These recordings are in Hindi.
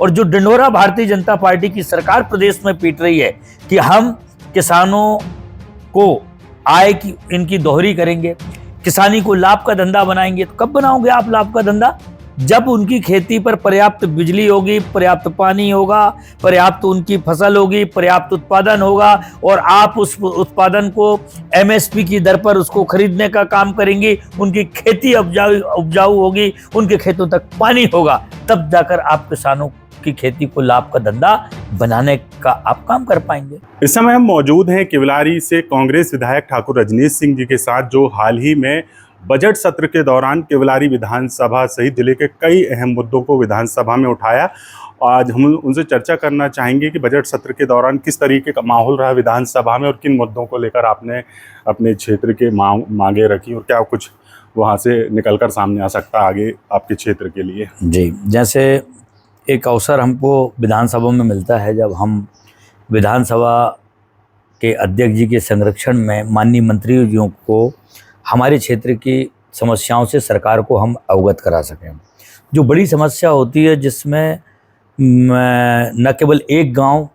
और जो ढिंढोरा भारतीय जनता पार्टी की सरकार प्रदेश में पीट रही है कि हम किसानों को आय की इनकी दोहरी करेंगे, किसानी को लाभ का धंधा बनाएंगे, तो कब बनाओगे आप लाभ का धंधा? जब उनकी खेती पर पर्याप्त बिजली होगी, पर्याप्त पानी होगा, पर्याप्त उनकी फसल होगी, पर्याप्त उत्पादन होगा और आप उस उत्पादन को एमएसपी की दर पर उसको खरीदने का काम करेंगी, उनकी खेती उपजाऊ होगी, उनके खेतों तक पानी होगा, तब जाकर आप किसानों की खेती को लाभ का धंधा बनाने का आप काम कर पाएंगे। इस समय हम मौजूद हैं केवलारी से कांग्रेस विधायक ठाकुर रजनीश सिंह जी के साथ, जो हाल ही में बजट सत्र के दौरान केवलारी विधानसभा सहित जिले के कई अहम मुद्दों को विधानसभा में उठाया। आज हम उनसे चर्चा करना चाहेंगे कि बजट सत्र के दौरान किस तरीके का माहौल रहा विधानसभा में और किन मुद्दों को लेकर आपने अपने क्षेत्र के मांगे रखी और क्या कुछ वहां से निकलकर सामने आ सकता आगे आपके क्षेत्र के लिए। जी, जैसे एक अवसर हमको विधानसभा में मिलता है जब हम विधानसभा के अध्यक्ष जी के संरक्षण में माननीय मंत्री जी को हमारे क्षेत्र की समस्याओं से सरकार को हम अवगत करा सकें। जो बड़ी समस्या होती है जिसमें न केवल एक गांव,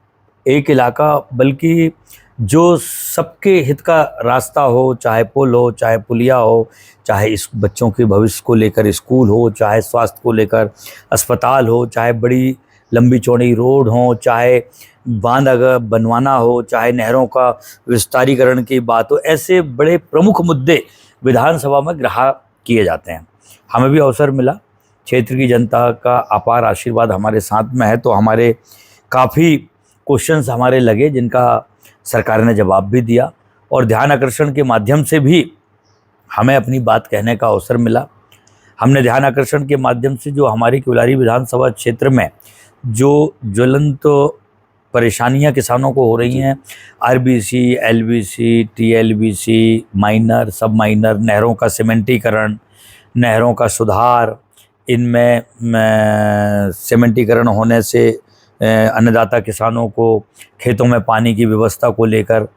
एक इलाका, बल्कि जो सबके हित का रास्ता हो, चाहे पुल हो, चाहे पुलिया हो, चाहे इस बच्चों के भविष्य को लेकर स्कूल हो, चाहे स्वास्थ्य को लेकर अस्पताल हो, चाहे बड़ी लंबी चौड़ी रोड हो, चाहे बांध अगर बनवाना हो, चाहे नहरों का विस्तारीकरण की बात हो, ऐसे बड़े प्रमुख मुद्दे विधानसभा में ग्रहण किए जाते हैं। हमें भी अवसर मिला, क्षेत्र की जनता का अपार आशीर्वाद हमारे साथ में है, तो हमारे काफ़ी क्वेश्चंस हमारे लगे जिनका सरकार ने जवाब भी दिया और ध्यान आकर्षण के माध्यम से भी हमें अपनी बात कहने का अवसर मिला। हमने ध्यान आकर्षण के माध्यम से जो हमारी केवलारी विधानसभा क्षेत्र में जो ज्वलंत परेशानियां किसानों को हो रही हैं, आरबीसी, एलबीसी, टीएलबीसी, माइनर, सब माइनर, नहरों का सीमेंटीकरण, नहरों का सुधार, इनमें सीमेंटीकरण होने से अन्नदाता किसानों को खेतों में पानी की व्यवस्था को लेकर,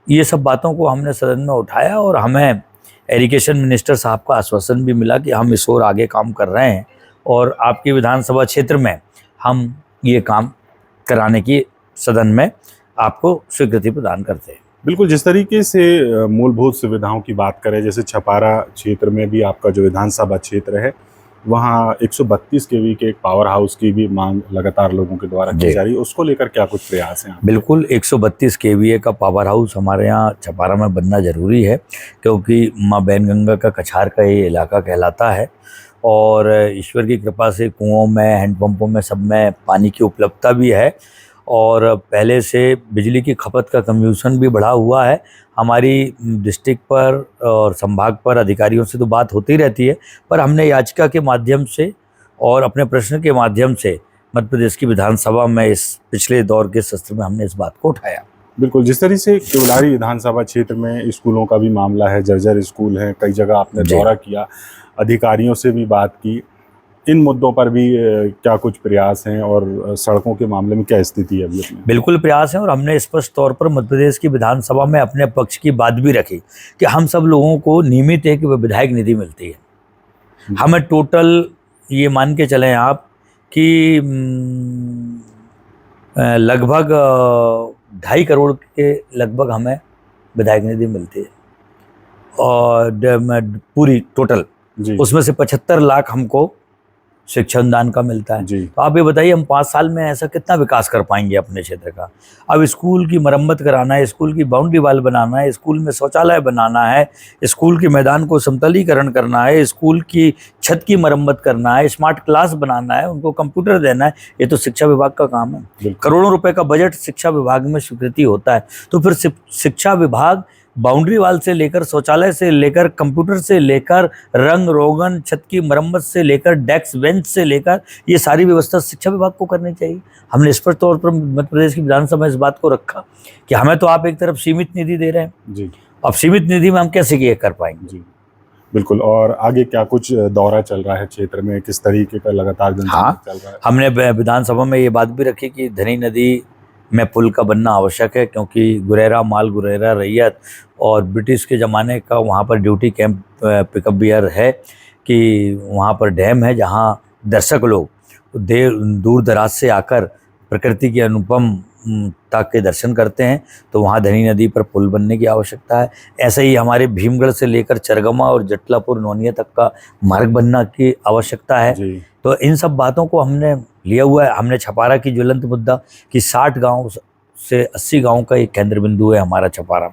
ये सब बातों को हमने सदन में उठाया और हमें इरिगेशन मिनिस्टर साहब का आश्वासन भी मिला कि हम इस ओर आगे काम कर रहे हैं और आपके विधानसभा क्षेत्र में हम ये काम कराने की सदन में आपको स्वीकृति प्रदान करते हैं। बिल्कुल, जिस तरीके से मूलभूत सुविधाओं की बात करें, जैसे छपारा क्षेत्र में भी आपका जो विधानसभा क्षेत्र है वहाँ 132 केवी के एक पावर हाउस की भी मांग लगातार लोगों के द्वारा की जा रही है, उसको लेकर क्या कुछ प्रयास हैं? बिल्कुल, 132 केवीए का पावर हाउस हमारे यहाँ छपारा में बनना ज़रूरी है, क्योंकि माँ बैनगंगा का कछार का ये इलाका कहलाता है और ईश्वर की कृपा से कुओं में, हैंडपम्पों में, सब में पानी की उपलब्धता भी है और पहले से बिजली की खपत का कंज्यूशन भी बढ़ा हुआ है। हमारी डिस्ट्रिक्ट पर और संभाग पर अधिकारियों से तो बात होती रहती है, पर हमने याचिका के माध्यम से और अपने प्रश्न के माध्यम से मध्य प्रदेश की विधानसभा में इस पिछले दौर के सत्र में हमने इस बात को उठाया। बिल्कुल, जिस तरह से केवलारी विधानसभा क्षेत्र में स्कूलों का भी मामला है, जर्जर स्कूल है, कई जगह आपने दौरा किया, अधिकारियों से भी बात की, इन मुद्दों पर भी क्या कुछ प्रयास हैं और सड़कों के मामले में क्या स्थिति है अभी? बिल्कुल प्रयास है और हमने स्पष्ट तौर पर मध्य प्रदेश की विधानसभा में अपने पक्ष की बात भी रखी कि हम सब लोगों को नियमित एक विधायक निधि मिलती है। हमें टोटल ये मान के चलें आप कि लगभग 2.5 करोड़ के लगभग हमें विधायक निधि मिलती है और पूरी टोटल उसमें से 75 लाख हमको शिक्षा अनुदान का मिलता है। तो आप ये बताइए हम 5 साल में ऐसा कितना विकास कर पाएंगे अपने क्षेत्र का? अब स्कूल की मरम्मत कराना है, स्कूल की बाउंड्री वाल बनाना है, स्कूल में शौचालय बनाना है, स्कूल के मैदान को समतलीकरण करना है, स्कूल की छत की मरम्मत करना है, स्मार्ट क्लास बनाना है, उनको कंप्यूटर देना है, ये तो शिक्षा विभाग का काम है। करोड़ों रुपए का बजट शिक्षा विभाग में स्वीकृति होता है, तो फिर शिक्षा विभाग बाउंड्री वाल से लेकर, शौचालय से लेकर, कंप्यूटर से लेकर, रंग रोगन, छत की मरम्मत से लेकर, डेस्क बेंच से लेकर, ये सारी व्यवस्था शिक्षा विभाग को करनी चाहिए। हमने स्पष्ट तौर पर मध्य प्रदेश की विधानसभा में इस बात को रखा कि हमें तो आप एक तरफ सीमित निधि दे रहे हैं, अब सीमित निधि में हम कैसे ये कर पाएंगे? बिल्कुल, और आगे क्या कुछ दौरा चल रहा है क्षेत्र में, किस तरीके का लगातार चल रहा है? हमने विधानसभा में ये बात भी रखी कि धनी नदी में पुल का बनना आवश्यक है, क्योंकि गुरेरा माल, गुरेरा रैयत और ब्रिटिश के ज़माने का वहाँ पर ड्यूटी कैंप पिकअप बियर है कि वहाँ पर डैम है जहाँ दर्शक लोग दूर दराज से आकर प्रकृति की अनुपमता के दर्शन करते हैं, तो वहाँ धनी नदी पर पुल बनने की आवश्यकता है। ऐसे ही हमारे भीमगढ़ से लेकर चरगमा और जटलापुर नोनिया तक का मार्ग बनना की आवश्यकता है। जी। तो इन सब बातों को हमने लिया हुआ है। हमने छपारा की ज्वलंत मुद्दा कि 60 गांव से 80 गांव का एक केंद्र बिंदु है हमारा छपारा।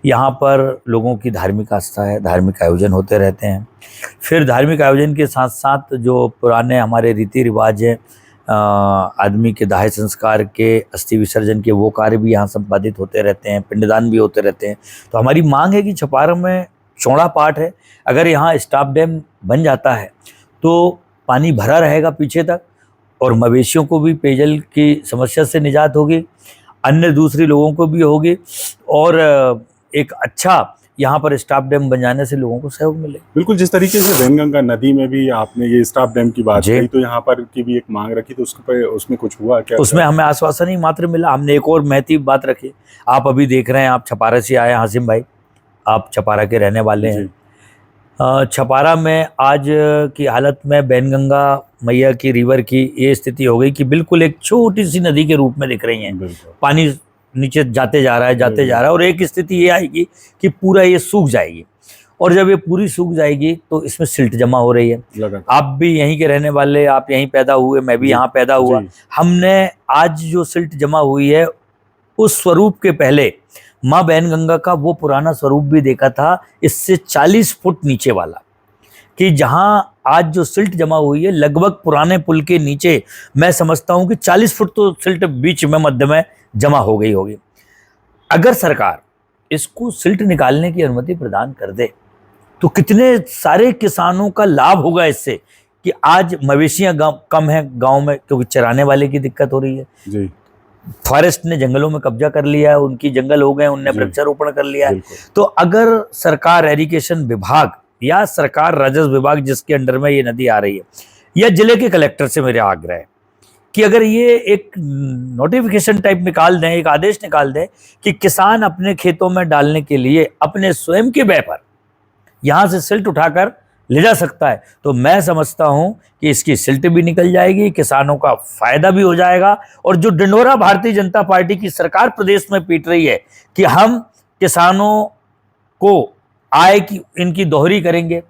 यहाँ पर लोगों की धार्मिक आस्था है, धार्मिक आयोजन होते रहते हैं। फिर धार्मिक आयोजन के साथ साथ जो पुराने हमारे रीति रिवाज हैं, आदमी के दाह संस्कार के, अस्थि विसर्जन के, वो कार्य भी यहाँ संपादित होते रहते हैं, पिंडदान भी होते रहते हैं। तो हमारी मांग है कि छपारा में चौड़ा पाट है, अगर यहाँ स्टॉप डैम बन जाता है तो पानी भरा रहेगा पीछे तक और मवेशियों को भी पेयजल की समस्या से निजात होगी, अन्य दूसरी लोगों को भी होगी, और एक अच्छा यहाँ पर स्टॉप डैम बन जाने से लोगों को सहयोग मिले। बिल्कुल, जिस तरीके से वैनगंगा नदी में भी आपने ये स्टॉप डैम की बात जी। कही, तो यहाँ पर की भी एक मांग रखी, तो उसमें कुछ हुआ क्या? उसमें हमें आश्वासन ही मात्र मिला। हमने एक और महत्वपूर्ण बात रखी। आप अभी देख रहे हैं, आप छपारा से आए हासिम भाई, आप छपारा के रहने वाले हैं। छपारा में आज की हालत में वैनगंगा मैया की रिवर की ये स्थिति हो गई कि बिल्कुल एक छोटी सी नदी के रूप में दिख रही है। पानी नीचे जाते जा रहा है, और एक स्थिति ये आएगी कि पूरा ये सूख जाएगी, और जब ये पूरी सूख जाएगी तो इसमें सिल्ट जमा हो रही है। आप भी यहीं के रहने वाले, आप यहीं पैदा हुए, मैं भी यहाँ पैदा हुआ। हमने आज जो सिल्ट जमा हुई है उस स्वरूप के पहले माँ वैनगंगा का वो पुराना स्वरूप भी देखा था, इससे 40 फुट नीचे वाला, कि जहाँ आज जो सिल्ट जमा हुई है लगभग पुराने पुल के नीचे, मैं समझता हूँ कि 40 फुट तो सिल्ट बीच में मध्य में जमा हो गई होगी। अगर सरकार इसको सिल्ट निकालने की अनुमति प्रदान कर दे तो कितने सारे किसानों का लाभ होगा इससे, कि आज मवेशियां कम है गांव में, क्योंकि चराने वाले की दिक्कत हो रही है जी। फॉरेस्ट ने जंगलों में कब्जा कर लिया है, उनकी जंगल हो गए, उनने वृक्षारोपण कर लिया है। तो अगर सरकार एरीगेशन विभाग या सरकार राजस्व विभाग जिसके अंडर में ये नदी आ रही है, या जिले के कलेक्टर से मेरे आग्रह है कि अगर ये एक नोटिफिकेशन टाइप निकाल दें, एक आदेश निकाल दें कि किसान अपने खेतों में डालने के लिए अपने स्वयं के व्यय पर यहाँ से सिल्ट उठाकर ले जा सकता है, तो मैं समझता हूं कि इसकी सिल्ट भी निकल जाएगी, किसानों का फायदा भी हो जाएगा। और जो ढिंढोरा भारतीय जनता पार्टी की सरकार प्रदेश में पीट रही है कि हम किसानों को आय की इनकी दोहरी करेंगे,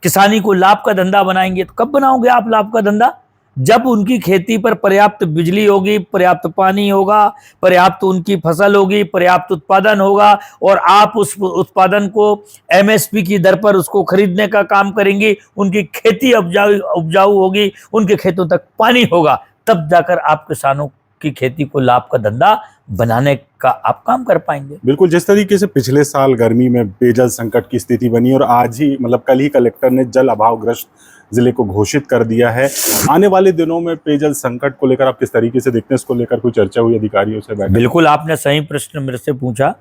किसानी को लाभ का धंधा बनाएंगे, तो कब बनाओगे आप लाभ का धंधा? जब उनकी खेती पर पर्याप्त बिजली होगी, पर्याप्त पानी होगा, पर्याप्त उनकी फसल होगी, पर्याप्त उत्पादन होगा, और आप उस उत्पादन को एमएसपी की दर पर उसको खरीदने का काम करेंगे, उनकी खेती उपजाऊ होगी, उनके खेतों तक पानी होगा, तब जाकर आप किसानों की खेती को लाभ का धंधा बनाने का आप काम कर पाएंगे। बिल्कुल, जिस तरीके से पिछले साल गर्मी में पेयजल संकट की स्थिति बनी और आज ही मतलब कल ही कलेक्टर ने जल अभावग्रस्त जिले को घोषित कर दिया है, आने वाले दिनों में पेयजल संकट को लेकर आप किस तरीके से देखते हैं? इसको लेकर कोई चर्चा हुई अधिकारियों से बैठक? बिल्कुल, आपने सही प्रश्न मेरे से पूछा।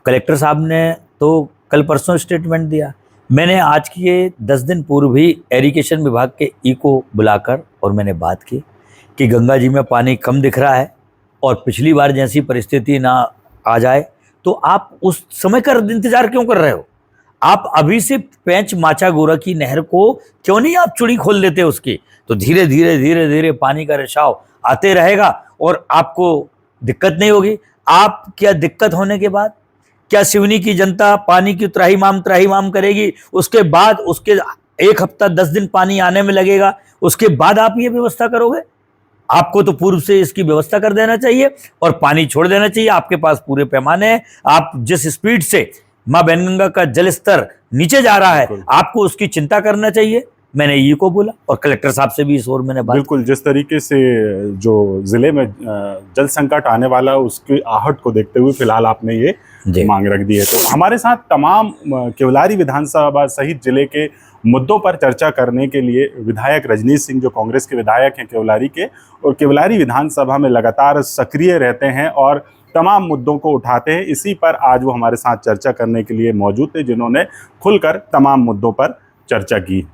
कलेक्टर साहब ने तो कल परसों स्टेटमेंट दिया, मैंने आज के 10 दिन पूर्व ही एरीगेशन विभाग के ई को बुलाकर और मैंने बात की कि गंगा जी में पानी कम दिख रहा है और पिछली बार जैसी परिस्थिति ना आ जाए, तो आप उस समय का इंतजार क्यों कर रहे हो? आप अभी से पेंच माचा गोरा की नहर को क्यों नहीं आप चुड़ी खोल देते उसकी? तो धीरे धीरे पानी का रिसाव आते रहेगा और आपको दिक्कत नहीं होगी। आप क्या दिक्कत होने के बाद क्या सिवनी की जनता पानी की त्राहीमाम करेगी? उसके बाद उसके 1 हफ्ता 10 दिन पानी आने में लगेगा, उसके बाद आप ये व्यवस्था करोगे? आपको तो पूर्व से इसकी व्यवस्था कर देना चाहिए और पानी छोड़ देना चाहिए। आपके पास पूरे पैमाने हैं, आप जिस स्पीड से माँ वैनगंगा का जल स्तर नीचे जा रहा है, आपको उसकी चिंता करना चाहिए। मैंने ये को बोला और कलेक्टर साहब से भी इस ओर मैंने बात। बिल्कुल, जिस तरीके से जो जिले में जल संकट आने वाला है उसकी आहट को देखते हुए फिलहाल आपने ये मांग रख दी है। तो हमारे साथ तमाम केवलारी विधानसभा सहित जिले के मुद्दों पर चर्चा करने के लिए विधायक रजनीश सिंह, जो कांग्रेस के विधायक हैं केवलारी के, और केवलारी विधानसभा में लगातार सक्रिय रहते हैं और तमाम मुद्दों को उठाते हैं। इसी पर आज वो हमारे साथ चर्चा करने के लिए मौजूद थे, जिन्होंने खुलकर तमाम मुद्दों पर चर्चा की।